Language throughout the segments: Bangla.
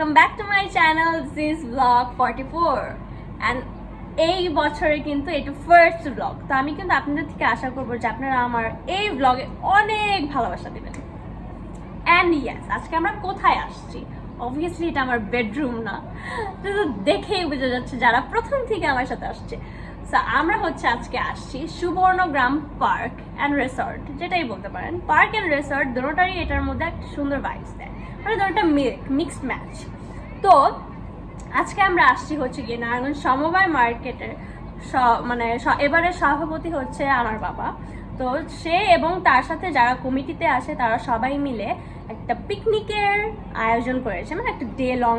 welcome back to my channel. This is vlog 44 and এই বছরে কিন্তু এটা ফার্স্ট ব্লগ। তো আমি কিন্তু আপনাদের থেকে আশা করবো যে আপনারা আমার এই ব্লগে অনেক ভালোবাসা দিবেন। অ্যান্ড ইয়েস, আজকে আমরা কোথায় আসছি? অবভিয়াসলি এটা আমার বেডরুম না, কিন্তু দেখেই বোঝা যাচ্ছে যারা প্রথম থেকে আমার সাথে আসছে। সো আমরা আজকে আসছি সুবর্ণগ্রাম পার্ক অ্যান্ড রিসর্ট, যেটাই বলতে পারেন। পার্ক অ্যান্ড রিসর্ট দুটোটারই এটার মধ্যে একটা সুন্দর ভাইবস দেয়, মানে দুটোটা মিক্সড ম্যাচ। তো আজকে আমরা আসছি গিয়ে নারায়ণগঞ্জ সমবায় মার্কেটের এবারে সভাপতি হচ্ছে আমার বাবা। তো সে এবং তার সাথে যারা কমিটিতে আসে তারা সবাই মিলে একটা পিকনিকের আয়োজন করেছে, মানে একটা ডে লং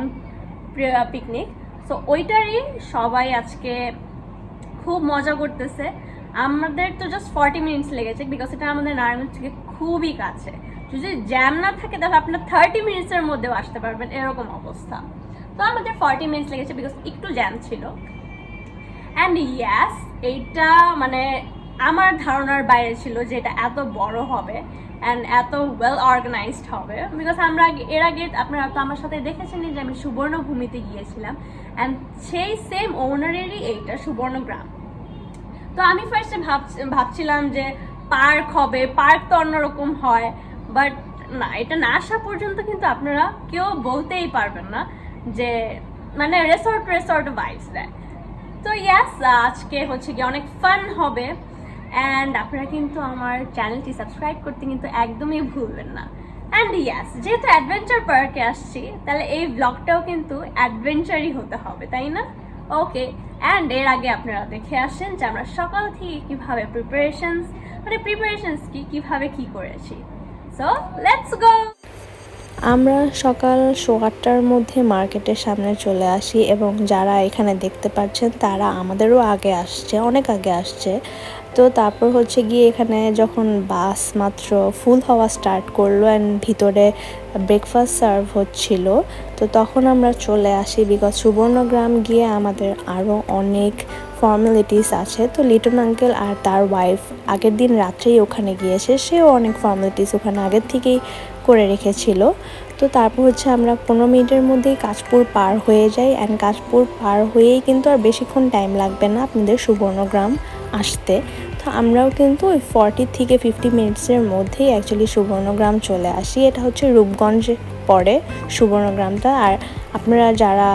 পিকনিক। সো ওইটারই সবাই আজকে খুব মজা করতেছে। আমাদের তো জাস্ট 40 মিনিটস লেগেছে, বিকজ এটা আমাদের নারায়ণগঞ্জ থেকে খুবই কাছে। যদি জ্যাম না থাকে তাহলে আপনার 30 মিনিটসের মধ্যেও আসতে পারবেন, এরকম অবস্থা। তো আমাদের 40 মিনিটস লেগেছে বিকজ একটু জ্যাম ছিল। অ্যান্ড ইয়াস, এইটা মানে আমার ধারণার বাইরে ছিল যে এটা এত বড় হবে অ্যান্ড এত ওয়েল অর্গানাইজড হবে, বিকজ আমরা এর আগে আপনারা তো আমার সাথে দেখেছেন যে আমি সুবর্ণভূমিতে গিয়েছিলাম, অ্যান্ড সেই সেম ওনারেরই এইটা সুবর্ণগ্রাম। তো আমি ফার্স্টে ভাবছিলাম যে পার্ক হবে, পার্ক তো অন্যরকম হয়, বাট না, এটা না আসা পর্যন্ত কিন্তু আপনারা কেউ বলতেই পারবেন না যে মানে রেসর্ট ভাইবস দেয়। তো ইয়াস, আজকে গিয়ে অনেক ফান হবে। অ্যান্ড আপনারা কিন্তু আমার চ্যানেলটি সাবস্ক্রাইব করতে কিন্তু একদমই ভুলবেন না। অ্যান্ড ইয়াস, যেহেতু অ্যাডভেঞ্চার পার্কে আসছি, তাহলে এই ব্লগটাও কিন্তু অ্যাডভেঞ্চারই হতে হবে, তাই না? ওকে, অ্যান্ড এর আগে আপনারা দেখে আসেন যে আমরা সকাল থেকে কীভাবে প্রিপারেশনস কীভাবে কি করেছি। So let's go. আমরা সকাল 8:15টার মধ্যে মার্কেটের সামনে চলে আসি, এবং যারা এখানে দেখতে পাচ্ছেন তারা আমাদেরও আগে আসছে, অনেক আগে আসছে। তো তারপর গিয়ে এখানে যখন বাস মাত্র ফুল হওয়া স্টার্ট করলো অ্যান্ড ভিতরে ব্রেকফাস্ট সার্ভ হচ্ছিল, তো তখন আমরা চলে আসি, বিকজ সুবর্ণগ্রাম গিয়ে আমাদের আরও অনেক ফর্মালিটিস আছে। তো লিটন আঙ্কেল আর তার ওয়াইফ আগের দিন রাত্রেই ওখানে গিয়েছে, সেও অনেক ফর্মালিটিস ওখানে আগের থেকেই করে রেখেছিল। তো তারপর আমরা 15 মিনিটের মধ্যেই কাঁচপুর পার হয়ে যাই, অ্যান্ড কাঁচপুর পার হয়েই কিন্তু আর বেশিক্ষণ টাইম লাগবে না আপনাদের সুবর্ণগ্রাম আসতে। তো আমরাও কিন্তু ওই 40 থেকে 50 মিনিটসের মধ্যেই অ্যাকচুয়ালি সুবর্ণগ্রাম চলে আসি। এটা রূপগঞ্জে পড়ে সুবর্ণগ্রামটা। আর আপনারা যারা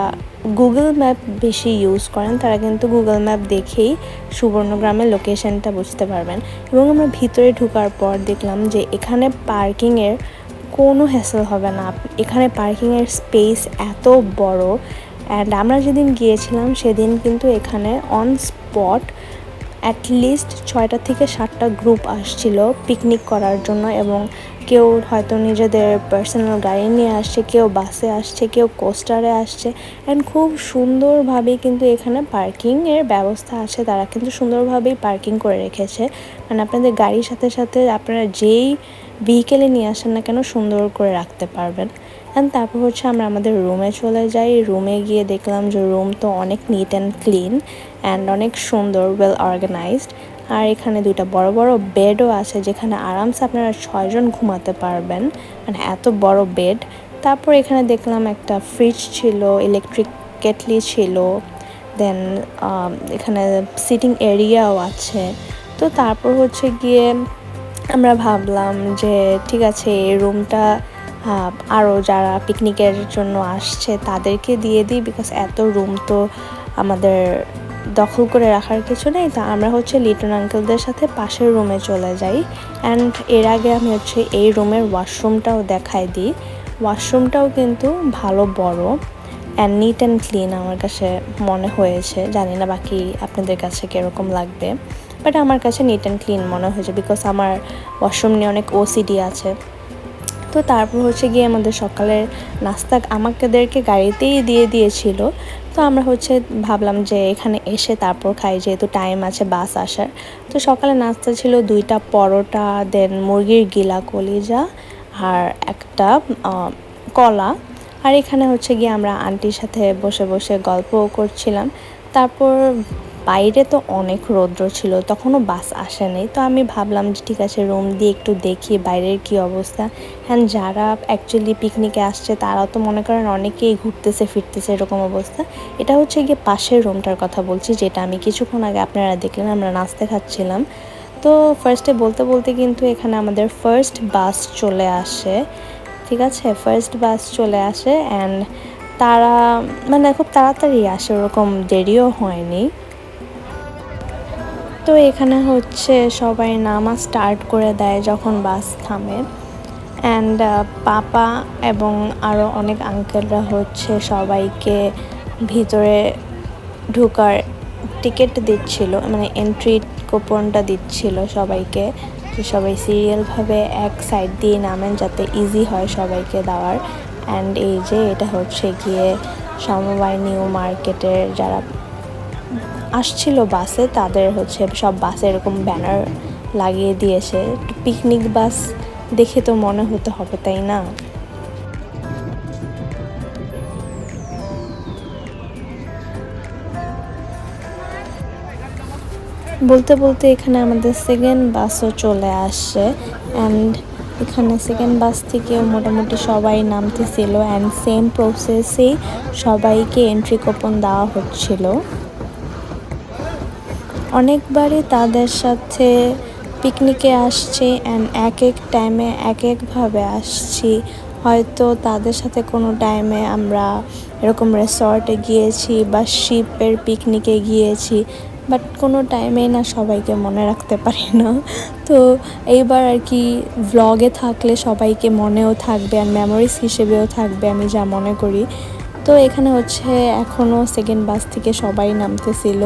গুগল ম্যাপ বেশি ইউজ করেন তারা কিন্তু গুগল ম্যাপ দেখেই সুবর্ণগ্রামের লোকেশনটা বুঝতে পারবেন। এবং আমরা ভিতরে ঢোকার পর দেখলাম যে এখানে পার্কিংয়ের কোনো হ্যাসেল হবে না। এখানে পার্কিংয়ের স্পেস এত বড়। অ্যান্ড আমরা যেদিন গিয়েছিলাম সেদিন কিন্তু এখানে অন স্পট অ্যাটলিস্ট 6টা থেকে 7টা গ্রুপ আসছিল পিকনিক করার জন্য, এবং কেউ হয়তো নিজেদের পার্সোনাল গাড়ি নিয়ে আসছে, কেউ বাসে আসছে, কেউ কোস্টারে আসছে। অ্যান্ড খুব সুন্দরভাবেই কিন্তু এখানে পার্কিংয়ের ব্যবস্থা আছে, তারা কিন্তু সুন্দরভাবেই পার্কিং করে রেখেছে। মানে আপনাদের গাড়ির সাথে সাথে আপনারা যেই ভেহিকেলে নিয়ে আসেন না কেন সুন্দর করে রাখতে পারবেন। অ্যান্ড তারপর আমরা আমাদের রুমে চলে যাই। রুমে গিয়ে দেখলাম যে রুম তো অনেক নিট অ্যান্ড ক্লিন অ্যান্ড অনেক সুন্দর, ওয়েল অর্গানাইজড। আর এখানে 2টা বড় বড় বেডও আছে, যেখানে আরামসে আপনারা 6 জন ঘুমাতে পারবেন, মানে এত বড় বেড। তারপর এখানে দেখলাম একটা ফ্রিজ ছিল, ইলেকট্রিক কেটলি ছিল, দেন এখানে সিটিং এরিয়াও আছে। তো তারপর গিয়ে আমরা ভাবলাম যে ঠিক আছে, এই রুমটা আরও যারা পিকনিকের জন্য আসছে তাদেরকে দিয়ে দিই, বিকজ এত রুম তো আমাদের দখল করে রাখার কিছু নেই। তা আমরা লিটন আঙ্কেলদের সাথে পাশের রুমে চলে যাই। অ্যান্ড এর আগে আমি এই রুমের ওয়াশরুমটাও দেখাই দিই। ওয়াশরুমটাও কিন্তু ভালো বড় অ্যান্ড নিট অ্যান্ড ক্লিন আমার কাছে মনে হয়েছে। জানি না বাকি আপনাদের কাছে কীরকম লাগবে, বাট আমার কাছে নিট অ্যান্ড ক্লিন মনে হয়েছে, বিকজ আমার ওয়াশরুম নিয়ে অনেক ওসিডি আছে। তো তারপর গিয়ে আমাদের সকালের নাস্তা আমাদেরকে গাড়িতেই দিয়ে দিয়েছিল। তো আমরা ভাবলাম যে এখানে এসে তারপর খাই, যেহেতু টাইম আছে বাস আসার। তো সকালে নাস্তা ছিল 2টা পরোটা, দেন মুরগির গিলা কলিজা আর একটা কলা। আর এখানে গিয়ে আমরা আন্টির সাথে বসে বসে গল্পও করছিলাম। তারপর বাইরে তো অনেক রৌদ্র ছিল, তখনও বাস আসেনি। তো আমি ভাবলাম যে ঠিক আছে রুম দিয়ে একটু দেখি বাইরের কি অবস্থা। হ্যাঁ, যারা অ্যাকচুয়ালি পিকনিকে আসছে তারা তো মনে করেন অনেকেই ঘুরতেছে ফিরতেছে এরকম অবস্থা। এটা হচ্ছে গিয়ে পাশের রুমটার কথা বলছি, যেটা আমি কিছুক্ষণ আগে আপনারা দেখলেন আমরা নাস্তা খাচ্ছিলাম। তো ফার্স্টে বলতে বলতে কিন্তু এখানে আমাদের ফার্স্ট বাস চলে আসে। ঠিক আছে, ফার্স্ট বাস চলে আসে অ্যান্ড তারা মানে খুব তাড়াতাড়ি আসে, ওরকম দেরিও হয়নি। তো এখানে হচ্ছে সবাই নামাজ স্টার্ট করে দেয় যখন বাস থামে অ্যান্ড পাপা এবং আরও অনেক আঙ্কেলরা হচ্ছে সবাইকে ভিতরে ঢোকার টিকিট দিচ্ছিল, মানে এন্ট্রি কুপনটা দিচ্ছিল সবাইকে, যে সবাই সিরিয়ালভাবে এক সাইড দিয়ে নামেন যাতে ইজি হয় সবাইকে দেওয়ার। অ্যান্ড এই যে এটা হচ্ছে গিয়ে সমবায় নিউ মার্কেটের যারা আসছিল বাসে তাদের হচ্ছে সব বাসে এরকম ব্যানার লাগিয়ে দিয়েছে। পিকনিক বাস দেখে তো মনে হতে হবে, তাই না? বলতে বলতে এখানে আমাদের সেকেন্ড বাসও চলে আসে অ্যান্ড এখানে সেকেন্ড বাস থেকেও মোটামুটি সবাই নামতেছিল অ্যান্ড সেম প্রসেসেই সবাইকে এন্ট্রি কুপন দেওয়া হচ্ছিল। অনেকবারই তাদের সাথে পিকনিকে আসছি অ্যান্ড এক এক টাইমে এক একভাবে আসছি। হয়তো তাদের সাথে কোনো টাইমে আমরা এরকম রিসর্টে গিয়েছি বা শিপের পিকনিকে গিয়েছি, বাট কোনো টাইমেই না সবাইকে মনে রাখতে পারি না। তো এইবার আর কি ভ্লগে থাকলে সবাইকে মনেও থাকবে আর মেমোরিজ হিসেবেও থাকবে আমি যা মনে করি। তো এখানে হচ্ছে এখনও সেকেন্ড বাস থেকে সবাই নামতেছিল,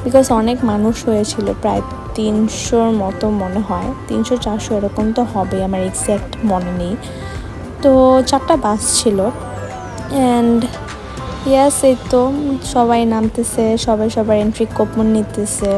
বিকজ অনেক মানুষ হয়েছিল, প্রায় 300-র মতো মনে হয়, 300-400 এরকম তো হবে, আমার এক্স্যাক্ট মনে নেই। তো 4টা বাস ছিল অ্যান্ড ইয়াস, এই তো সবাই নামতেছে, সবাই সবার এন্ট্রি কুপন নিতেছে।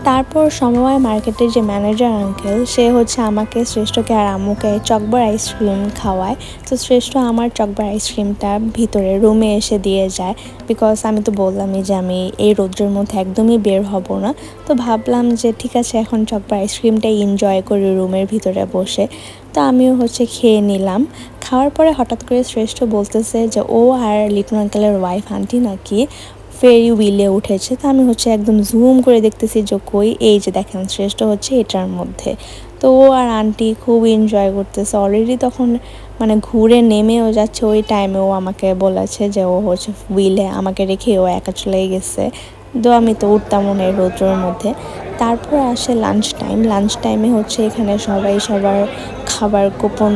তারপর সমবায় মার্কেটের যে ম্যানেজার আঙ্কেল সে হচ্ছে আমাকে, শ্রেষ্ঠকে আর আম্মুকে চকবার আইসক্রিম খাওয়ায়। তো শ্রেষ্ঠ আমার চকবার আইসক্রিমটা ভিতরে রুমে এসে দিয়ে যায়, বিকজ আমি তো বললামই যে আমি এই রৌদ্রের মধ্যে একদমই বের হব না। তো ভাবলাম যে ঠিক আছে এখন চকবার আইসক্রিমটাই এনজয় করি রুমের ভিতরে বসে। তো আমিও হচ্ছে খেয়ে নিলাম। খাওয়ার পরে হঠাৎ করে শ্রেষ্ঠ বলতেছে যে ও আর লিটন আঙ্কেলের ওয়াইফ আন্টি নাকি ফেরি হুইলে উঠেছে। তো আমি হচ্ছে একদম জুম করে দেখতেছি যে কই, এই যে দেখেন শ্রেষ্ঠ হচ্ছে এটার মধ্যে। তো ও আর আন্টি খুব এনজয় করতেছে অলরেডি, তখন মানে ঘুরে নেমেও যাচ্ছে। ওই টাইমে ও আমাকে বলেছে যে ও হচ্ছে হুইলে আমাকে রেখে ও একা চলে গেছে। তো আমি তো উঠতামও না এই রৌদ্রের মধ্যে। তারপর আসে লাঞ্চ টাইম। লাঞ্চ টাইমে হচ্ছে এখানে সবাই সবার খাবার কুপন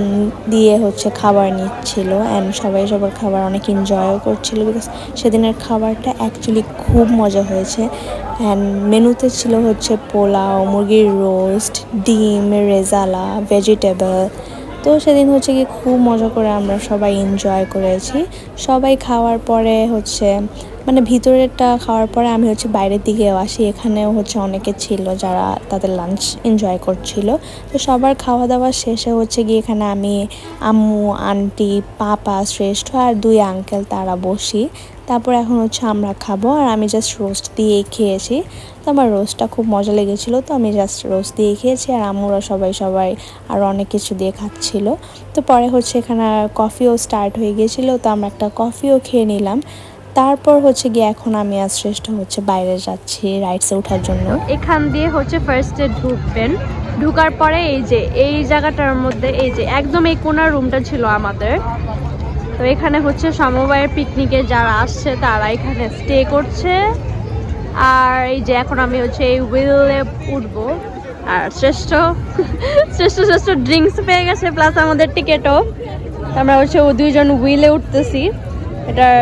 দিয়ে হচ্ছে খাবার নিচ্ছিল অ্যান্ড সবাই সবার খাবার অনেক এনজয়ও করছিল, বিকজ সেদিনের খাবারটা অ্যাকচুয়ালি খুব মজা হয়েছে। অ্যান্ড মেনুতে ছিল হচ্ছে পোলাও, মুরগির রোস্ট, ডিম, রেজালা, ভেজিটেবল। তো সেদিন হচ্ছে কি খুব মজা করে আমরা সবাই এনজয় করেছি। সবাই খাওয়ার পরে হচ্ছে মানে ভিতরেরটা খাওয়ার পরে আমি হচ্ছে বাইরের দিকেও আসি, এখানেও হচ্ছে অনেকে ছিল যারা তাদের লাঞ্চ এনজয় করছিল। তো সবার খাওয়া দাওয়া শেষে হচ্ছে গিয়ে এখানে আমি, আম্মু, আন্টি, পাপা, শ্রেষ্ঠ আর 2 আঙ্কেল তারা বসি। তারপর এখন হচ্ছে আমরা খাবো আর আমি জাস্ট রোস্ট দিয়ে খেয়েছি। তো আমার রোস্টটা খুব মজা লেগেছিলো, তো আমি জাস্ট রোস্ট দিয়ে খেয়েছি আর আম্মুরা সবাই আর অনেক কিছু দিয়ে খাচ্ছিল। তো পরে হচ্ছে এখানে কফিও স্টার্ট হয়ে গিয়েছিলো, তো আমরা একটা কফিও খেয়ে নিলাম। তারপর হচ্ছে গিয়ে এখন আমি আর শ্রেষ্ঠ হচ্ছে বাইরে যাচ্ছি রাইডসে ওঠার জন্য। এখান দিয়ে হচ্ছে ফার্স্টে ঢুকবেন, ঢুকার পরে এই যে এই জায়গাটার মধ্যে এই যে একদম এই কোনার রুমটা ছিল আমাদের। তো এখানে হচ্ছে সমবায়ের পিকনিকে যারা আসছে তারা এখানে স্টে করছে। আর এই যে এখন আমি হচ্ছে এই হুইলে উঠবো আর শ্রেষ্ঠ শ্রেষ্ঠ ড্রিঙ্কস পেয়ে গেছে, প্লাস আমাদের টিকেটও। আমরা হচ্ছে ও 2 জন হুইলে উঠতেছি। এটার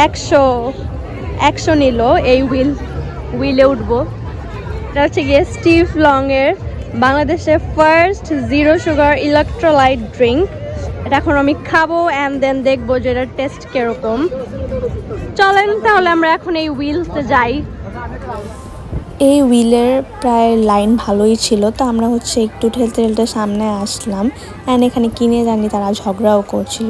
100 নিল এই হুইলে উঠবো। এটা হচ্ছে গিয়ে স্টিভ লং এর বাংলাদেশের ফার্স্ট 0 সুগার ইলেকট্রোলাইট ড্রিঙ্ক। এটা এখন আমি খাবো অ্যান্ড দেন দেখবো যে এটার টেস্ট কিরকম। চলেন তাহলে আমরা এখন এই হুইলসে যাই। এই হুইলের প্রায় লাইন ভালোই ছিল, তো আমরা হচ্ছে একটু ঠেলতে ঠেলতে সামনে আসলাম। অ্যান্ড এখানে কিনে জানি তারা ঝগড়াও করছিল,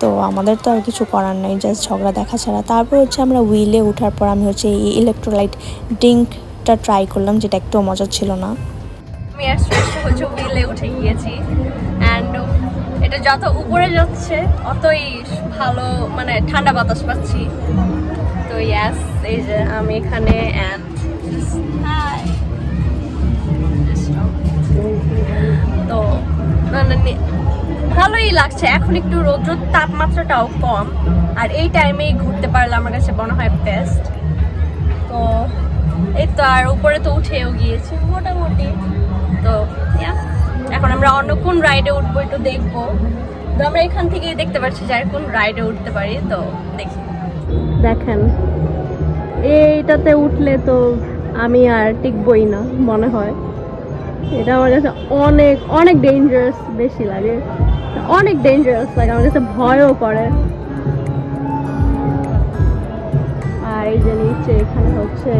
তো আমাদের তো আর কিছু করার নেই, জাস্ট ঝগড়া দেখা ছাড়া। তারপর হচ্ছে আমরা হুইলে ওঠার পর আমি হচ্ছে এই ইলেকট্রোলাইট ড্রিঙ্কটা ট্রাই করলাম, যেটা একটু মজা ছিল না। আমি আর শ্রেষ্ঠ হচ্ছে হুইলে উঠে গিয়েছি, অ্যান্ড এটা যত উপরে যাচ্ছে অতই ভালো, মানে ঠান্ডা বাতাস পাচ্ছি। তো ইয়াস, এই যে আমি এখানে অ্যান্ড তো মানে ভালোই লাগছে। এখন একটু রৌদ্র তাপমাত্রাটাও কম, আর এই টাইমেই ঘুরতে পারলে আমার কাছে মনে হয় বেস্ট। তো এই তো, আর উপরে তো উঠেও গিয়েছি মোটামুটি। তো এখন আমরা অন্য কোন রাইডে উঠবো একটু দেখবো। তো আমরা এখান থেকেই দেখতে পাচ্ছি যে আর কোন রাইডে উঠতে পারি। তো দেখি, দেখেন এইটাতে উঠলে তো আমি আর টিকবই না মনে হয়। এটা আমার কাছে অনেক অনেক ডেঞ্জারাস বেশি লাগে, অনেক ডেঞ্জারাস লাগে, আমার কাছে ভয়ও করে। আর এই যে নিচে এখানে হচ্ছে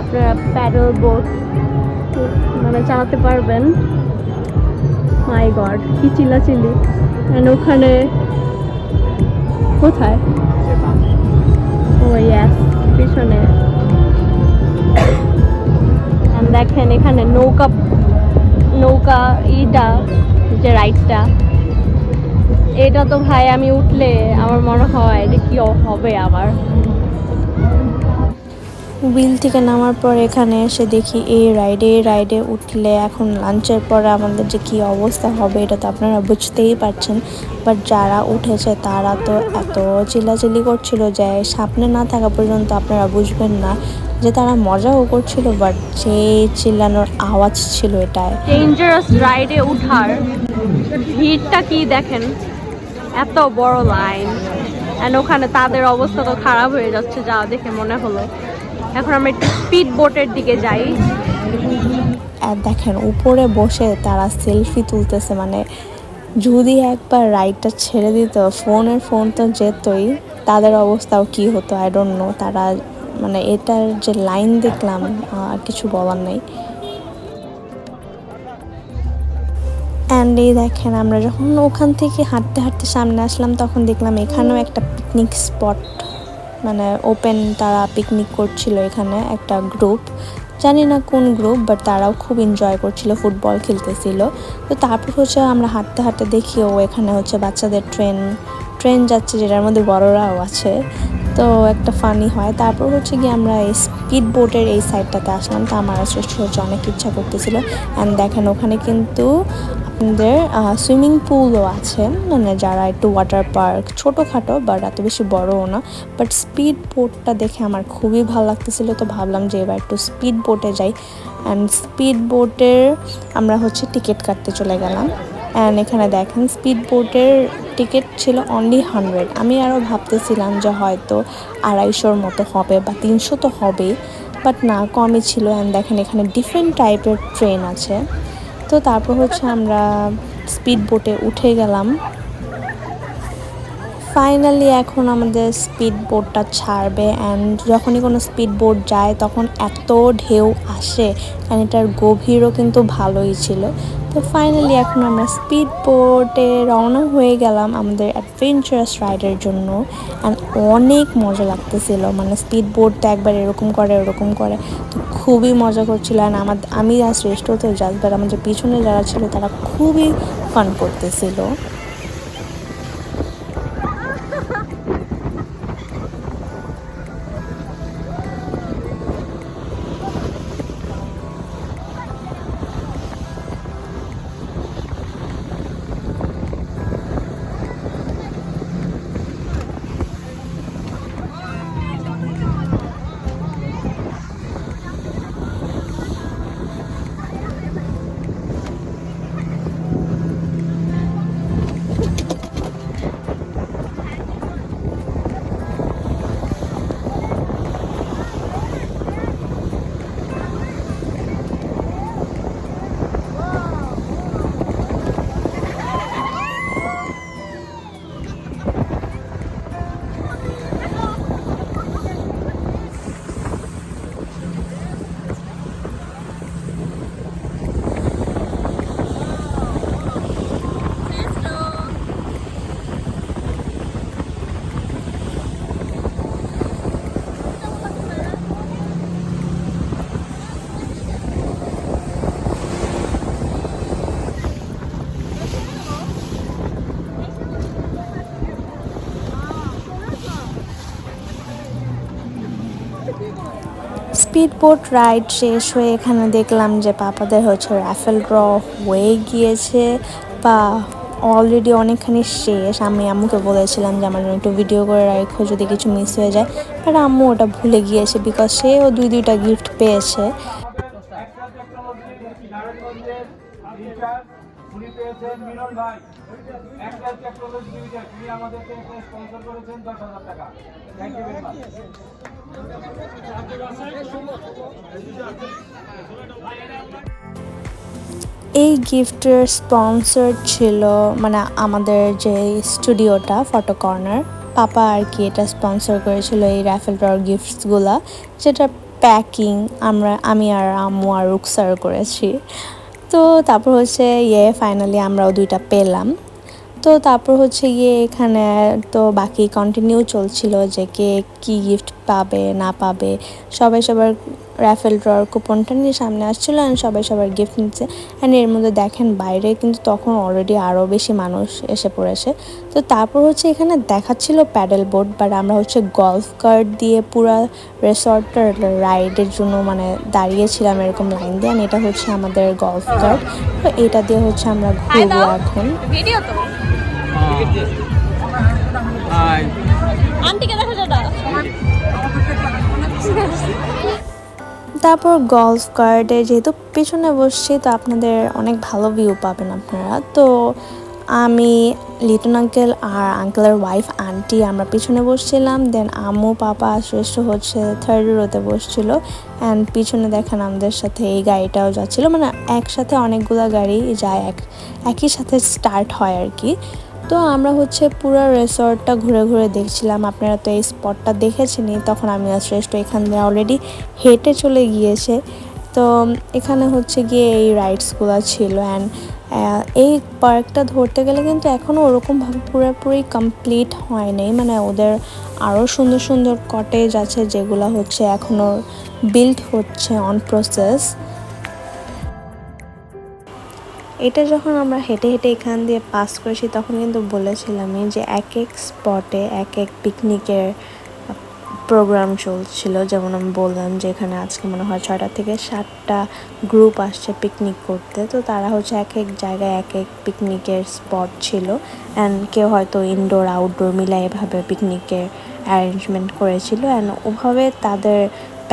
আপনারা প্যাডেল বোট মানে চালাতে পারবেন। মাই গড, কি চিল্লাচিল্লি! ওখানে কোথায়? ও ইয়াস, পিছনে দেখেন এখানে নৌকা ইটা যে রাইডটা, এটা তো ভাই আমি উঠলে আমার মনে হয় যে কি হবে আমার। হুইল থেকে নামার পর এখানে এসে দেখি এই রাইডে উঠলে এখন লাঞ্চের পরে আমাদের যে কী অবস্থা হবে এটা তো আপনারা বুঝতেই পারছেন। বাট যারা উঠেছে তারা তো এত চিল্লাচিল্লি করছিল যে সামনে না থাকা পর্যন্ত আপনারা বুঝবেন না যে তারা মজাও করছিল, বাট যে চিল্লানোর আওয়াজ ছিল এটায়। ডেঞ্জারাস রাইডে উঠার ভিড়টা কি দেখেন, এত বড় লাইন, এন্ড ওখানে তাদের অবস্থা তো খারাপ হয়ে যাচ্ছে যা দেখে মনে হলো। এখন আমরা একটু স্পিড বোটের দিকে যাই। আর দেখেন উপরে বসে তারা সেলফি তুলতেছে, মানে যদি একবার রাইডটা ছেড়ে দিত ফোন তো যেতই, তাদের অবস্থাও কি হতো আই ডোন্ট নো। তারা মানে এটার যে লাইন দেখলাম আর কিছু বলার নেই। অ্যান্ড এই দেখেন আমরা যখন ওখান থেকে হাঁটতে হাঁটতে সামনে আসলাম তখন দেখলাম এখানেও একটা পিকনিক স্পট, মানে ওপেন, তারা পিকনিক করছিল এখানে একটা গ্রুপ, জানি না কোন গ্রুপ, বাট তারাও খুব এনজয় করছিল, ফুটবল খেলতেছিল। তো তারপর হচ্ছে আমরা হাঁটতে হাঁটতে দেখিও এখানে হচ্ছে বাচ্চাদের ট্রেন যাচ্ছে, যেটার মধ্যে বড়রাও আছে, তো একটা ফানি হয়। তারপর হচ্ছে গিয়ে আমরা এই স্পিড বোটের এই সাইডটাতে আসলাম, তো আমার শ্রেষ্ঠ হচ্ছে অনেক ইচ্ছা করতেছিল। অ্যান্ড দেখেন ওখানে কিন্তু আপনাদের সুইমিং পুলও আছে, মানে যারা একটু ওয়াটার পার্ক ছোটোখাটো বাট এত বেশি বড়ও না। বাট স্পিড বোটটা দেখে আমার খুবই ভালো লাগতেছিল, তো ভাবলাম যে এবার একটু স্পিড বোটে যাই। অ্যান্ড স্পিড বোটের আমরা হচ্ছে টিকিট কাটতে চলে গেলাম। অ্যান্ড এখানে দেখেন স্পিড বোটের টিকিট ছিল অনলি 100। আমি আরও ভাবতেছিলাম যে হয়তো 250-র মতো হবে বা 300 তো হবেই, বাট না, কমই ছিল। অ্যান্ড দেখেন এখানে ডিফারেন্ট টাইপের ট্রেন আছে। তো তারপর হচ্ছে আমরা স্পিড বোটে উঠে গেলাম। ফাইনালি এখন আমাদের স্পিড বোটটা ছাড়বে। অ্যান্ড যখনই কোনো স্পিড বোট যায় তখন এত ঢেউ আসে, অ্যান্ড এটার গভীরও কিন্তু ভালোই ছিল। তো ফাইনালি এখন আমরা স্পিড বোটে রওনা হয়ে গেলাম আমাদের অ্যাডভেঞ্চারাস রাইডের জন্য। অ্যান্ড অনেক মজা লাগতেছিল, মানে স্পিড বোটটা একবার এরকম করে ওরকম করে, তো খুবই মজা করছিল। অ্যান্ড আমি আর শ্রেষ্ঠ তো যাস, বাট আমাদের পিছনে যারা ছিল তারা খুবই ফান করতেছিল। স্পিড বোট রাইড শেষ হয়ে এখানে দেখলাম যে পাপাদের হচ্ছে রাফেল ড্র হয়ে গিয়েছে বা অলরেডি অনেকখানি শেষ। আমি আম্মুকে বলেছিলাম যে আমার জন্য একটু ভিডিও করে রাখো যদি কিছু মিস হয়ে যায়, বাট আম্মু ওটা ভুলে গিয়েছে বিকজ সেও দুইটা গিফট পেয়েছে। এই গিফটের স্পন্সর ছিল মানে আমাদের যে স্টুডিওটা ফটো কর্নার, পাপা আর কি এটা স্পন্সর করেছিল এই রাফেল ড্রর গিফটসগুলা, যেটা প্যাকিং আমি আর আম্মু আর রুকসার করেছি। তো তারপর হচ্ছে ফাইনালি আমরাও দুইটা পেলাম। তো তারপর হচ্ছে এখানে তো বাকি কন্টিনিউ চলছিল যে কে কী গিফট পাবে না পাবে। সবাই সবার রাফেল ড্রর কুপনটা নিয়ে সামনে আসছিলো অ্যান্ড সবাই সবার গিফট নিচ্ছে। অ্যান্ড এর মধ্যে দেখেন বাইরে কিন্তু তখন অলরেডি আরও বেশি মানুষ এসে পড়েছে। তো তারপর হচ্ছে এখানে দেখাচ্ছিল প্যাডেল বোট, বাট আমরা হচ্ছে গলফ কার্ট দিয়ে পুরা রিসর্টের রাইডের জন্য মানে দাঁড়িয়েছিলাম এরকম লাইন দিয়ে। এটা হচ্ছে আমাদের গলফ কার্ট, তো এটা দিয়ে হচ্ছে আমরা ঘুরবো এখন। ভিডিও তো আন্টিকে দেখা যাবে। তারপর গলফ কার্টে যেহেতু পেছনে বসছি তো আপনাদের অনেক ভালো ভিউ পাবেন আপনারা। তো আমি লিটন আঙ্কেল আর আঙ্কেলের ওয়াইফ আন্টি আমরা পিছনে বসছিলাম, দেন আম্মু পাপা শ্রেষ্ঠ হচ্ছে থার্ড রোতে বসছিল। অ্যান্ড পিছনে দেখেন আমাদের সাথে এই গাড়িটাও যাচ্ছিলো, মানে একসাথে অনেকগুলো গাড়ি যায় একই সাথে স্টার্ট হয় আর কি। তো আমরা হচ্ছে পুরো রিসর্টটা ঘুরে ঘুরে দেখছিলাম। আপনারা তো এই স্পটটা দেখেছেনই, তখন আমি আর শ্রেষ্ঠ এখান থেকে অলরেডি হেঁটে চলে গিয়েছে। তো এখানে হচ্ছে গিয়ে এই রাইডসগুলো ছিল। অ্যান্ড এই পার্কটা ধরতে গেলে কিন্তু এখনও ওরকমভাবে পুরোপুরি কমপ্লিট হয় নাই, মানে ওদের আরও সুন্দর সুন্দর কটেজ আছে যেগুলো হচ্ছে এখনও বিল্ড হচ্ছে অন প্রসেস। এটা যখন আমরা হেঁটে হেঁটে এখান দিয়ে পাস করেছি তখন কিন্তু বলেছিলামই যে এক এক স্পটে এক এক পিকনিকের প্রোগ্রাম চলছিল। যেমন আমি বললাম যে এখানে আজকে মনে হয় 6টা থেকে 7টা গ্রুপ আসছে পিকনিক করতে। তো তারা হচ্ছে এক এক জায়গায় এক এক পিকনিকের স্পট ছিল। অ্যান্ড কেউ হয়তো ইনডোর আউটডোর মিলাই এভাবে পিকনিকের অ্যারেঞ্জমেন্ট করেছিল। অ্যান্ড ওভাবে তাদের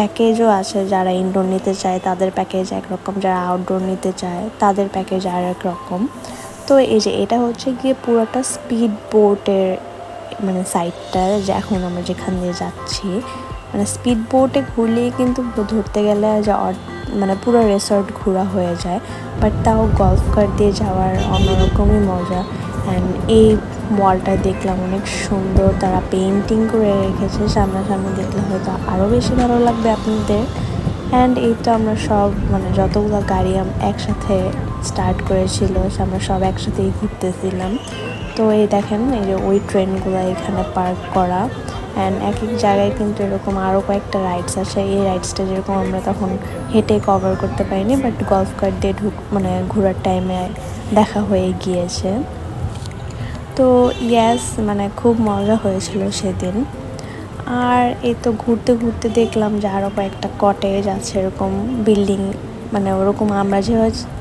প্যাকেজও আছে, যারা ইনডোর নিতে চায় তাদের প্যাকেজ একরকম, যারা আউটডোর নিতে চায় তাদের প্যাকেজ আর এক রকম। তো এই যে এটা হচ্ছে গিয়ে পুরোটা স্পিড বোটের মানে সাইডটা, যে এখন আমরা যেখান দিয়ে যাচ্ছি মানে স্পিড বোটে ঘুরলেই কিন্তু ধরতে গেলে যে মানে পুরো রিসর্ট ঘোরা হয়ে যায়, বাট তাও গলফ কার্ট দিয়ে যাওয়ার অন্যরকমই মজা। অ্যান্ড এই ওয়ালটা দেখলাম অনেক সুন্দর, তারা পেইন্টিং করে রেখেছে, সামনাসামনি দেখলে হয়তো আরও বেশি ভালো লাগবে আপনাদের। অ্যান্ড এই তো আমরা সব মানে যতগুলো গাড়ি একসাথে স্টার্ট করেছিল আমরা সব একসাথেই ঘুরতেছিলাম। তো এই দেখেন এই যে ওই ট্রেনগুলো এখানে পার্ক করা। অ্যান্ড এক এক জায়গায় কিন্তু এরকম আরও কয়েকটা রাইডস আছে। এই রাইডসটা যেরকম আমরা তখন হেঁটে কভার করতে পারিনি, বাট গলফ কার্ট দিয়ে মানে ঘোরার টাইমে দেখা হয়ে গিয়েছে। তো ইয়াস মানে খুব মজা হয়েছিল সেদিন। আর এই তো ঘুরতে ঘুরতে দেখলাম যে আরও কয়েকটা কটেজ আছে এরকম বিল্ডিং, মানে ওরকম আমরা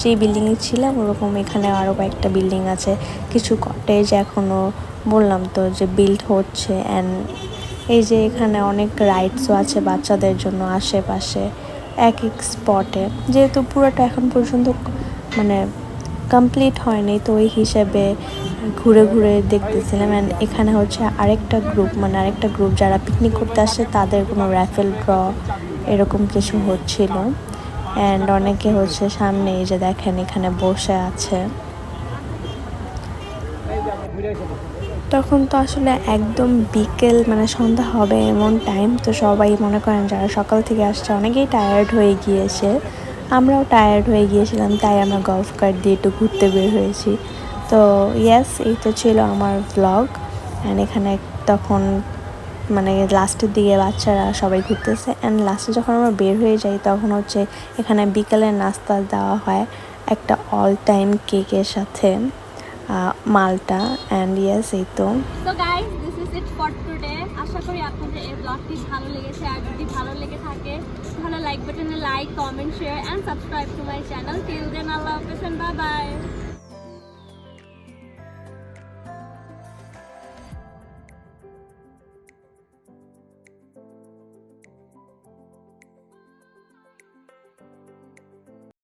যে বিল্ডিংয়ে ছিলাম ওরকম এখানে আরও কয়েকটা বিল্ডিং আছে, কিছু কটেজ এখনও বললাম তো যে বিল্ড হচ্ছে। অ্যান্ড এই যে এখানে অনেক রাইডসও আছে বাচ্চাদের জন্য আশেপাশে এক এক স্পটে, যেহেতু পুরোটা এখন পর্যন্ত মানে কমপ্লিট হয়নি, তো ওই হিসেবে ঘুরে ঘুরে দেখতেছিলাম। অ্যান্ড এখানে হচ্ছে আরেকটা গ্রুপ যারা পিকনিক করতে আসছে তাদের কোনো র্যাফেল ড্র এরকম কিছু হচ্ছিল। অ্যান্ড অনেকে হচ্ছে সামনে এই যে দেখেন এখানে বসে আছে। তখন তো আসলে একদম বিকেল মানে সন্ধ্যা হবে এমন টাইম, তো সবাই মনে করেন যারা সকাল থেকে আসছে অনেকেই টায়ার্ড হয়ে গিয়েছে, আমরাও টায়ার্ড হয়ে গিয়েছিলাম, তাই আমরা গলফ কার্ট দিয়ে একটু ঘুরতে বের হয়েছি। তো ইয়াস এই তো ছিল আমার ভ্লগ। অ্যান্ড এখানে তখন মানে লাস্টের দিকে বাচ্চারা সবাই ঘুরতেছে। অ্যান্ড লাস্টে যখন আমরা বের হয়ে যাই তখন হচ্ছে এখানে বিকেলের নাস্তা দেওয়া হয় একটা অল টাইম কেকের সাথে মালটা। অ্যান্ড ইয়াস এই তো guys this is it for today. আশা করি আপনাদের এই ব্লগটি ভালো লেগেছে, আর যদি ভালো লেগে থাকে তাহলে like like, comment, share and subscribe to my channel. Till then, Allah Hafiz and bye bye.